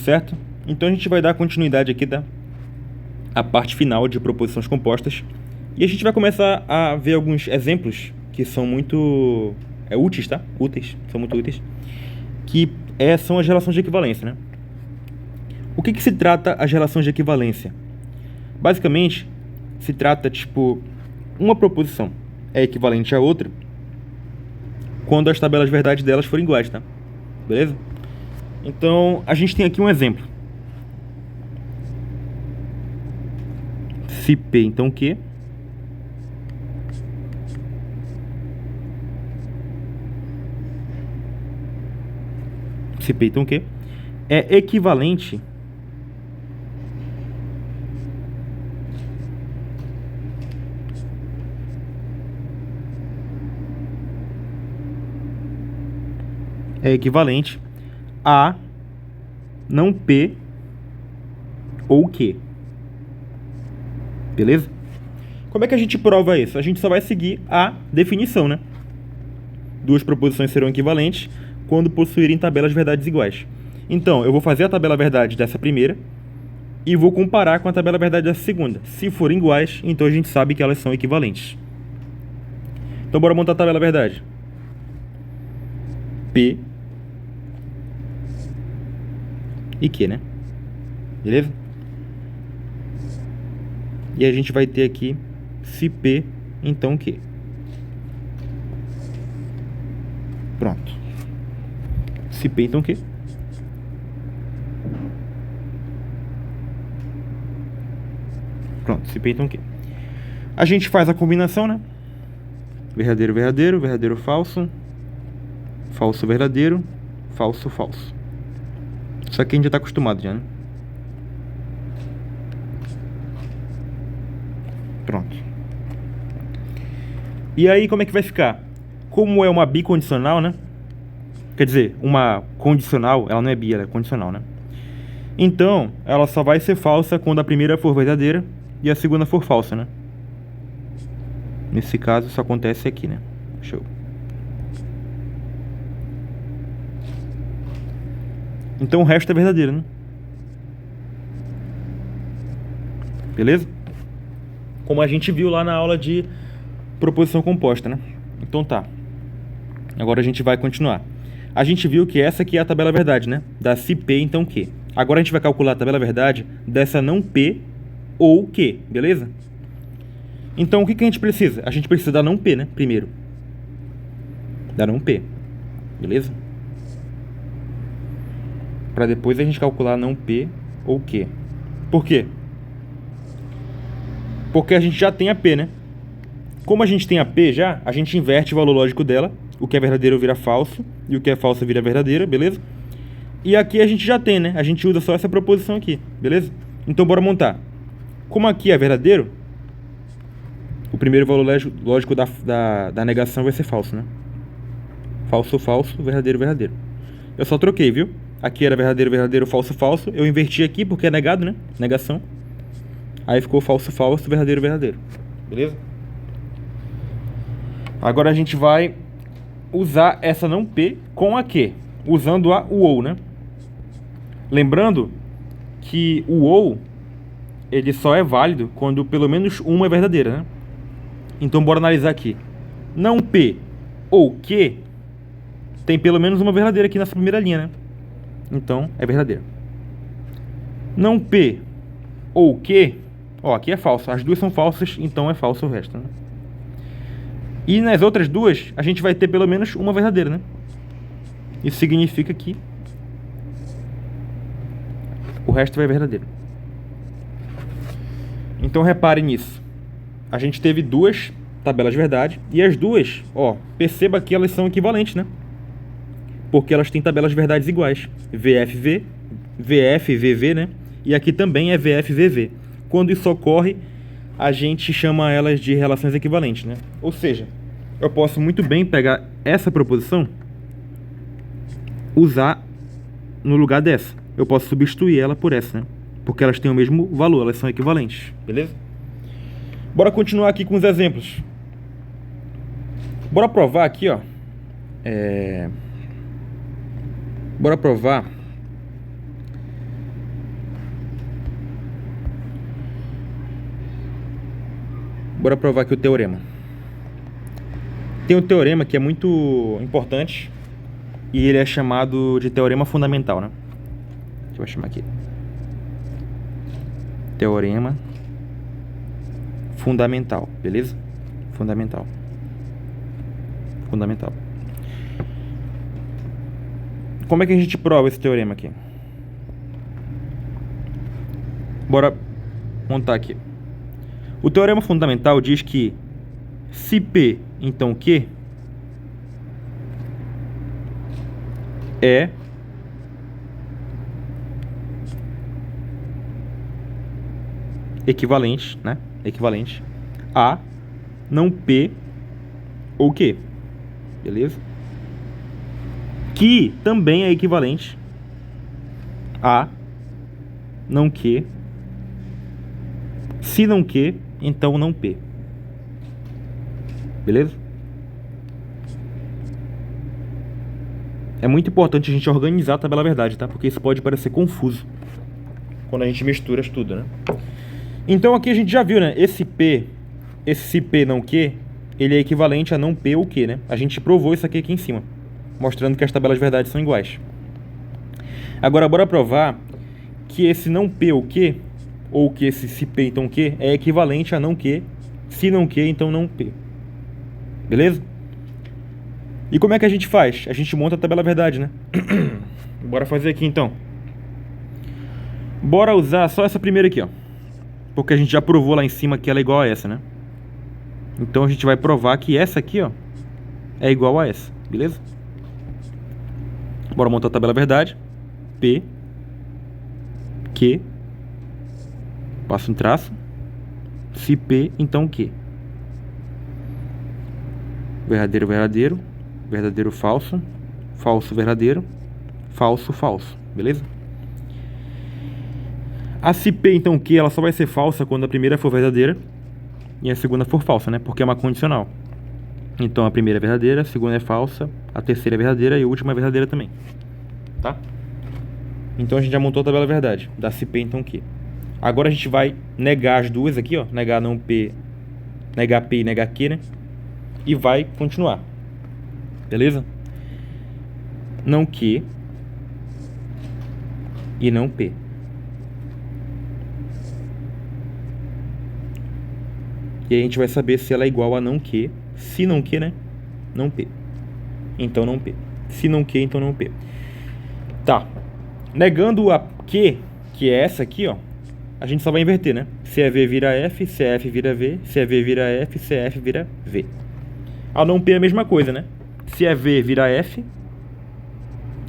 certo? Então a gente vai dar continuidade aqui a parte final de proposições compostas. E a gente vai começar a ver alguns exemplos que são muito úteis, tá? São muito úteis. Que são as relações de equivalência, né? O que se trata as relações de equivalência? Basicamente, se trata, tipo, uma proposição é equivalente a outra quando as tabelas verdade delas forem iguais, tá? Beleza? Então, a gente tem aqui um exemplo. Se P, então Q. Se P, então Q é equivalente a não P ou Q. Beleza? Como é que a gente prova isso? A gente só vai seguir a definição, né? Duas proposições serão equivalentes quando possuírem tabelas verdades iguais. Então, eu vou fazer a tabela verdade dessa primeira e vou comparar com a tabela verdade dessa segunda. Se forem iguais, então a gente sabe que elas são equivalentes. Então, bora montar a tabela verdade. P e Q, né? Beleza? E a gente vai ter aqui se P, então Q. Pronto. Se P, então Q. Pronto, se P, então Q. A gente faz a combinação, né? Verdadeiro, verdadeiro, verdadeiro, falso. Falso, verdadeiro, falso, falso. Isso aqui a gente já tá acostumado já, né? Pronto. E aí, como é que vai ficar? Como é uma bicondicional, né? Quer dizer, uma condicional, ela não é bi, ela é condicional, né? Então, ela só vai ser falsa quando a primeira for verdadeira e a segunda for falsa, né? Nesse caso, isso acontece aqui, né? Show. Então, o resto é verdadeiro, né? Beleza? Como a gente viu lá na aula de proposição composta, né? Então tá. Agora a gente vai continuar. A gente viu que essa aqui é a tabela verdade, né? Da se P, então Q. Agora a gente vai calcular a tabela verdade dessa não P ou Q, beleza? Então o que a gente precisa? A gente precisa da não P, né? Primeiro. Da não P. Beleza? Para depois a gente calcular não P ou Q. Por quê? Porque a gente já tem a P, né? Como a gente tem a P já, a gente inverte o valor lógico dela. O que é verdadeiro vira falso e o que é falso vira verdadeiro, beleza? E aqui a gente já tem, né? A gente usa só essa proposição aqui, beleza? Então bora montar. Como aqui é verdadeiro, o primeiro valor lógico da negação vai ser falso, né? Falso, falso, verdadeiro, verdadeiro. Eu só troquei, viu? Aqui era verdadeiro, verdadeiro, falso, falso. Eu inverti aqui porque é negado, né? Negação. Aí ficou falso, falso, verdadeiro, verdadeiro. Beleza? Agora a gente vai usar essa não P com a Q, usando a ou, né? Lembrando que o ou, ele só é válido quando pelo menos uma é verdadeira, né? Então bora analisar aqui. Não P ou Q tem pelo menos uma verdadeira aqui nessa primeira linha, né? Então é verdadeiro. Não P ou Q, ó, aqui é falso. As duas são falsas, então é falso o resto, né? E nas outras duas, a gente vai ter pelo menos uma verdadeira, né? Isso significa que o resto vai verdadeiro. Então reparem nisso. A gente teve duas tabelas de verdade e as duas, ó, perceba que elas são equivalentes, né? Porque elas têm tabelas de verdades iguais. VFV, VFVV, né? E aqui também é VFVV. Quando isso ocorre, a gente chama elas de relações equivalentes, né? Ou seja, eu posso muito bem pegar essa proposição, usar no lugar dessa. Eu posso substituir ela por essa, né? Porque elas têm o mesmo valor, elas são equivalentes, beleza? Bora continuar aqui com os exemplos. Bora provar aqui, ó. Bora provar Bora provar aqui o teorema. Tem um teorema que é muito importante e ele é chamado de teorema fundamental, né? Deixa eu chamar aqui. Teorema fundamental, beleza? Fundamental. Fundamental. Como é que a gente prova esse teorema aqui? Bora montar aqui. O teorema fundamental diz que se P, então Q, é equivalente, né? Equivalente a não P ou Q, beleza? Que também é equivalente a não Q. Se não Q, então não P. Beleza? É muito importante a gente organizar a tabela verdade, tá? Porque isso pode parecer confuso quando a gente mistura tudo, né? Então aqui a gente já viu, né? Esse se P não Q, ele é equivalente a não P ou Q, né? A gente provou isso aqui em cima, mostrando que as tabelas verdade são iguais. Agora bora provar que esse não P ou Q, ou que esse se P então Q, é equivalente a não Q, se não Q então não P. Beleza? E como é que a gente faz? A gente monta a tabela verdade, né? Bora fazer aqui então. Bora usar só essa primeira aqui, ó. Porque a gente já provou lá em cima que ela é igual a essa, né? Então a gente vai provar que essa aqui, ó, é igual a essa, beleza? Bora montar a tabela verdade. P, Q, passo um traço. Se P, então Q. Verdadeiro, verdadeiro. Verdadeiro, falso. Falso, verdadeiro. Falso, falso. Beleza? A se P, então Q, ela só vai ser falsa quando a primeira for verdadeira e a segunda for falsa, né? Porque é uma condicional. Então a primeira é verdadeira, a segunda é falsa, a terceira é verdadeira e a última é verdadeira também. Tá? Então a gente já montou a tabela verdade da se P, então Q. Agora a gente vai negar as duas aqui, ó. Negar não P, negar P e negar Q, né? E vai continuar. Beleza? Não Q e não P. E aí a gente vai saber se ela é igual a não Q. Se não Q, né? Não P. Então não P. Se não Q, então não P. Tá. Negando a Q, que é essa aqui, ó, a gente só vai inverter, né? Se é V vira F, se é F vira V, se é V vira F, se é F vira V. A não P é a mesma coisa, né? Se é V vira F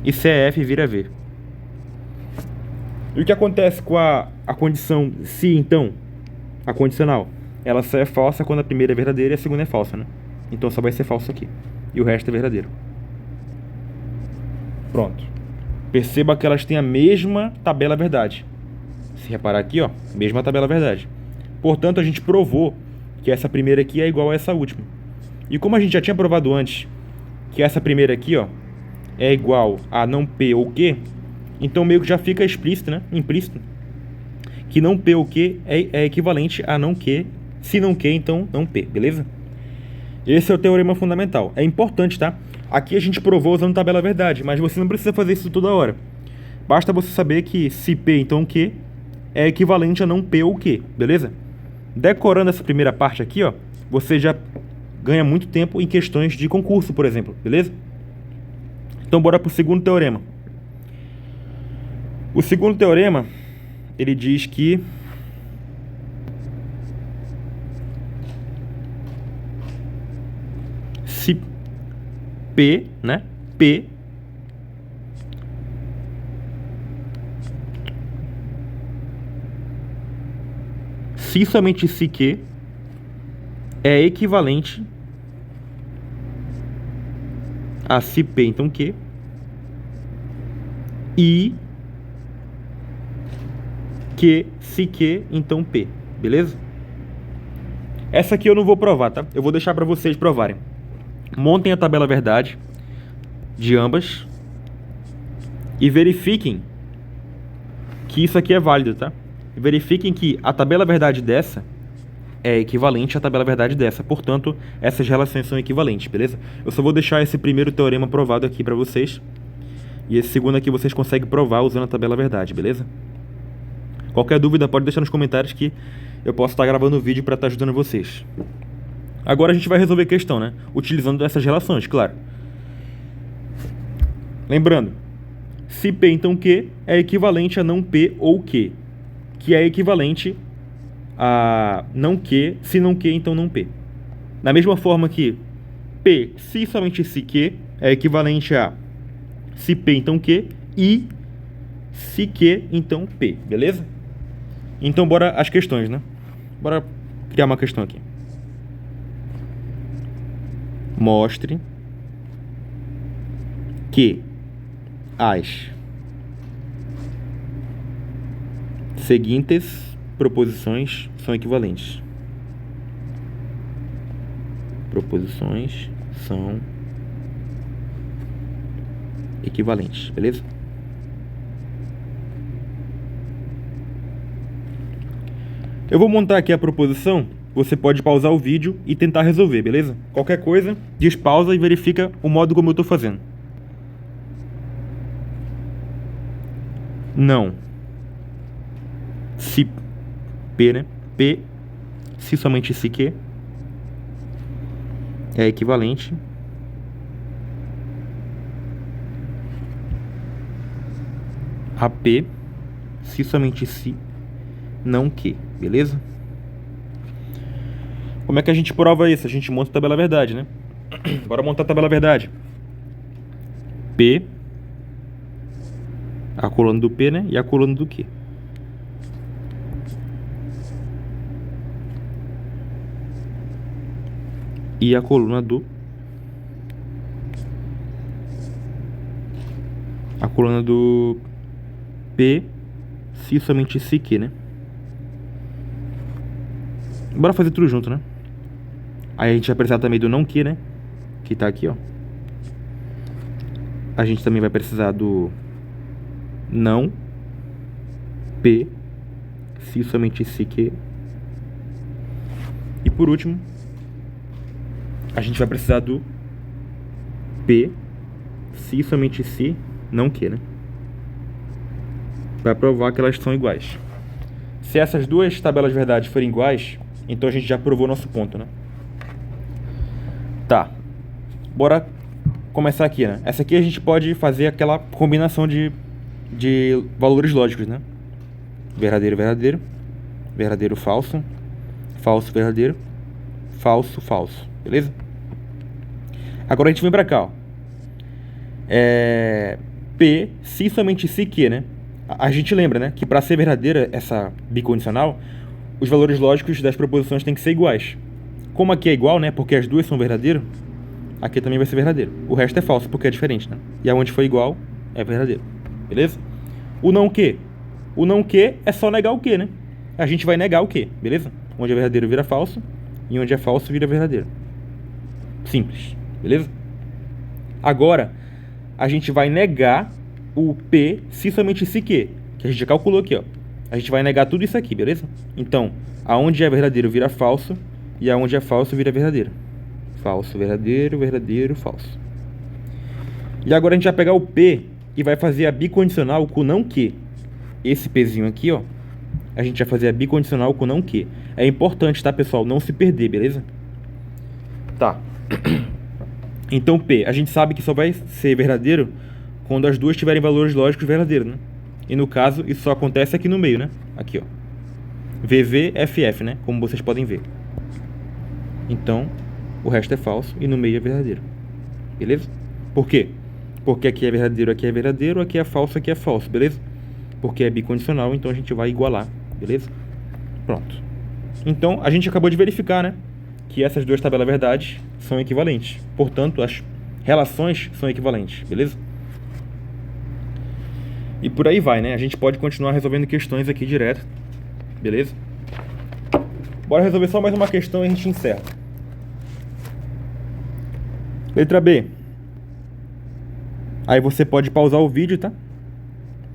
e se é F vira V. E o que acontece com a condição se, então? A condicional. Ela só é falsa quando a primeira é verdadeira e a segunda é falsa, né? Então só vai ser falso aqui. E o resto é verdadeiro. Pronto. Perceba que elas têm a mesma tabela verdade. Se reparar aqui, ó, mesma tabela verdade. Portanto, a gente provou que essa primeira aqui é igual a essa última. E como a gente já tinha provado antes que essa primeira aqui, ó, é igual a não P ou Q, então meio que já fica explícito, né? Implícito. Que não P ou Q é equivalente a não Q. Se não Q, então não P, beleza? Esse é o teorema fundamental. É importante, tá? Aqui a gente provou usando tabela verdade, mas você não precisa fazer isso toda hora. Basta você saber que se P, então Q, é equivalente a não P ou Q, beleza? Decorando essa primeira parte aqui, ó, você já ganha muito tempo em questões de concurso, por exemplo, beleza? Então bora pro segundo teorema. O segundo teorema, ele diz que se P, né? P se somente se Q é equivalente a se P, então Q, e Q se Q, então P, beleza? Essa aqui eu não vou provar, tá? Eu vou deixar para vocês provarem. Montem a tabela verdade de ambas e verifiquem que isso aqui é válido, tá? Verifiquem que a tabela verdade dessa é equivalente à tabela verdade dessa. Portanto, essas relações são equivalentes, beleza? Eu só vou deixar esse primeiro teorema provado aqui para vocês. E esse segundo aqui vocês conseguem provar usando a tabela verdade, beleza? Qualquer dúvida pode deixar nos comentários que eu posso estar gravando o vídeo para estar ajudando vocês. Agora a gente vai resolver a questão, né? Utilizando essas relações, claro. Lembrando, se P então Q é equivalente a não P ou Q, que é equivalente a não Q, se não Q, então não P. Da mesma forma que P, se somente se Q, é equivalente a se P, então Q, e se Q, então P, beleza? Então bora as questões, né? Bora criar uma questão aqui. Mostre que as seguintes proposições são equivalentes. Proposições são equivalentes, beleza? Eu vou montar aqui a proposição, você pode pausar o vídeo e tentar resolver, beleza? Qualquer coisa, despausa e verifica o modo como eu estou fazendo. Não. Se P, né? P, se somente se Q, é equivalente a P, se somente se não Q, beleza? Como é que a gente prova isso? A gente monta a tabela verdade, né? Bora montar a tabela verdade. P, a coluna do P, né? E a coluna do Q. E a coluna do... A coluna do P, se somente se Q, né? Bora fazer tudo junto, né? Aí a gente vai precisar também do não Q, né? Que tá aqui, ó. A gente também vai precisar do não P, se somente se Q. E por último, a gente vai precisar do P, se somente se não Q, né? Para provar que elas são iguais. Se essas duas tabelas de verdade forem iguais, então a gente já provou nosso ponto, né? Tá. Bora começar aqui, né? Essa aqui a gente pode fazer aquela combinação de valores lógicos, né? Verdadeiro, verdadeiro. Verdadeiro, falso. Falso, verdadeiro. Falso, falso. Beleza? Agora a gente vem pra cá, ó. P, se somente se Q, né? A gente lembra, né? Que para ser verdadeira essa bicondicional, os valores lógicos das proposições têm que ser iguais. Como aqui é igual, né? Porque as duas são verdadeiras, aqui também vai ser verdadeiro. O resto é falso, porque é diferente, né? E aonde for igual, é verdadeiro. Beleza? O não Q. O não Q é só negar o Q, né? A gente vai negar o Q, beleza? Onde é verdadeiro vira falso, e onde é falso vira verdadeiro. Simples, beleza? Agora, a gente vai negar o P, se somente se Q, que a gente já calculou aqui, ó. A gente vai negar tudo isso aqui, beleza? Então, aonde é verdadeiro vira falso, e aonde é falso vira verdadeiro. Falso, verdadeiro, verdadeiro, falso. E agora a gente vai pegar o P e vai fazer a bicondicional com não Q. Esse Pzinho aqui, ó, a gente vai fazer a bicondicional com não Q. É importante, tá, pessoal? Não se perder, beleza? Tá. Então P, a gente sabe que só vai ser verdadeiro quando as duas tiverem valores lógicos verdadeiros, né? E no caso, isso só acontece aqui no meio, né? Aqui, ó. VVFF, né? Como vocês podem ver. Então, o resto é falso e no meio é verdadeiro. Beleza? Por quê? Porque aqui é verdadeiro, aqui é falso, beleza? Porque é bicondicional, então a gente vai igualar, beleza? Pronto. Então, a gente acabou de verificar, né? Que essas duas tabelas verdades são equivalentes. Portanto, as relações são equivalentes, beleza? E por aí vai, né? A gente pode continuar resolvendo questões aqui direto, beleza? Bora resolver só mais uma questão e a gente encerra. Letra B. Aí você pode pausar o vídeo, tá?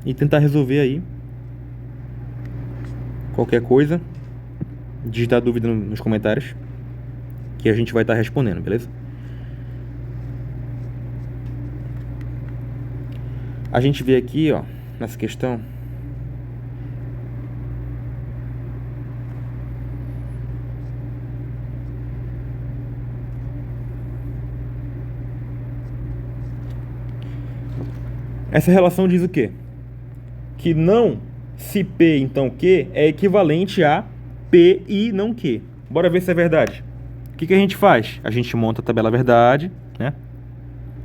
E tentar resolver aí. Qualquer coisa, digitar dúvida nos comentários, que a gente vai estar respondendo, beleza? A gente vê aqui, ó, nessa questão, essa relação diz o quê? Que não se P então Q é equivalente a P e não Q. Bora ver se é verdade. O que a gente faz? A gente monta a tabela verdade, né?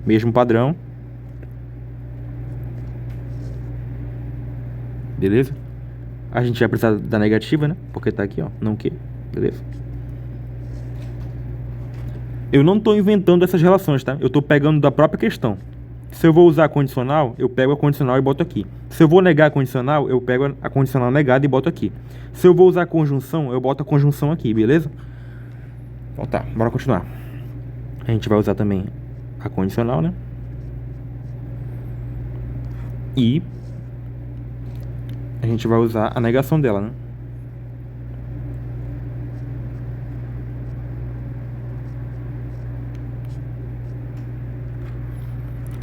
Mesmo padrão. Beleza? A gente vai precisar da negativa, né? Porque tá aqui, ó, não Q. Beleza? Eu não tô inventando essas relações, tá? Eu tô pegando da própria questão. Se eu vou usar a condicional, eu pego a condicional e boto aqui. Se eu vou negar a condicional, eu pego a condicional negada e boto aqui. Se eu vou usar a conjunção, eu boto a conjunção aqui, beleza? Então tá, bora continuar. A gente vai usar também a condicional, né? E a gente vai usar a negação dela, né?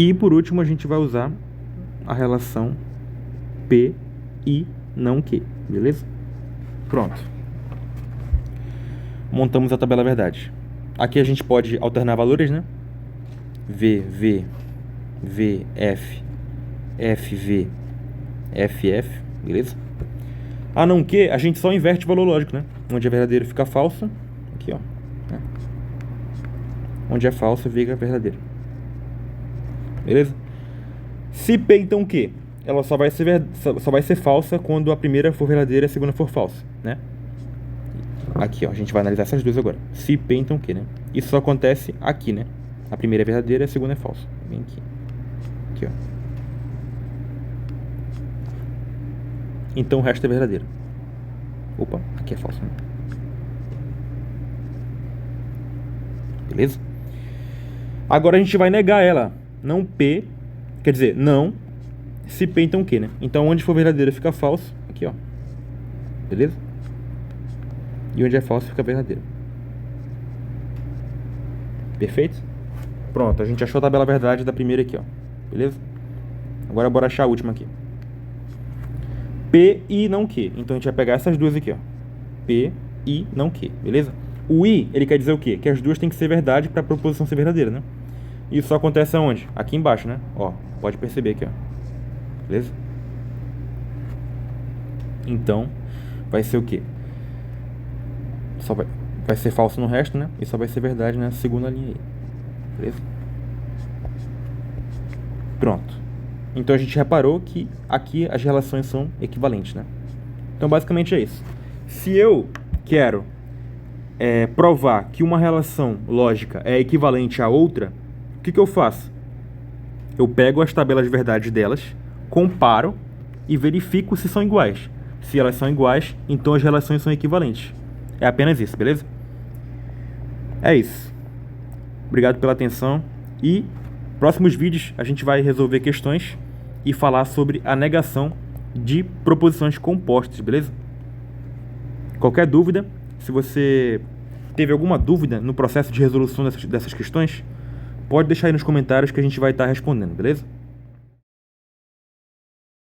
E por último a gente vai usar a relação P e não Q, beleza? Pronto. Montamos a tabela verdade. Aqui a gente pode alternar valores, né? V, V, V, F, F, V, F, F, beleza? A não Q, a gente só inverte o valor lógico, né? Onde é verdadeiro fica falso. Aqui, ó. Né? Onde é falso fica verdadeiro. Beleza? Se P então Q, ela só vai ser falsa quando a primeira for verdadeira e a segunda for falsa, né? Aqui, ó, a gente vai analisar essas duas agora. Se P então Q, né? Isso só acontece aqui, né? A primeira é verdadeira e a segunda é falsa. Vem aqui. Aqui, ó. Então o resto é verdadeiro. Opa, aqui é falso, né? Beleza? Agora a gente vai negar ela. Não P, quer dizer, não se P então Q, né? Então onde for verdadeiro fica falso. Aqui, ó. Beleza? E onde é falso fica verdadeiro. Perfeito? Pronto, a gente achou a tabela verdade da primeira aqui, ó. Beleza? Agora bora achar a última aqui. P e não Q. Então a gente vai pegar essas duas aqui, ó. P e não Q, beleza? O I, ele quer dizer o quê? Que as duas têm que ser verdade para a proposição ser verdadeira, né? Isso só acontece aonde? Aqui embaixo, né? Ó, pode perceber aqui, ó. Beleza? Então, vai ser o quê? Só vai ser falso no resto, né? E só vai ser verdade na segunda linha aí. Beleza? Pronto. Então a gente reparou que aqui as relações são equivalentes, né? Então basicamente é isso. Se eu quero provar que uma relação lógica é equivalente a outra, o que eu faço? Eu pego as tabelas de verdade delas, comparo e verifico se são iguais. Se elas são iguais, então as relações são equivalentes. É apenas isso, beleza? É isso. Obrigado pela atenção e próximos vídeos a gente vai resolver questões e falar sobre a negação de proposições compostas, beleza? Qualquer dúvida, se você teve alguma dúvida no processo de resolução dessas questões, pode deixar aí nos comentários que a gente vai estar respondendo, beleza?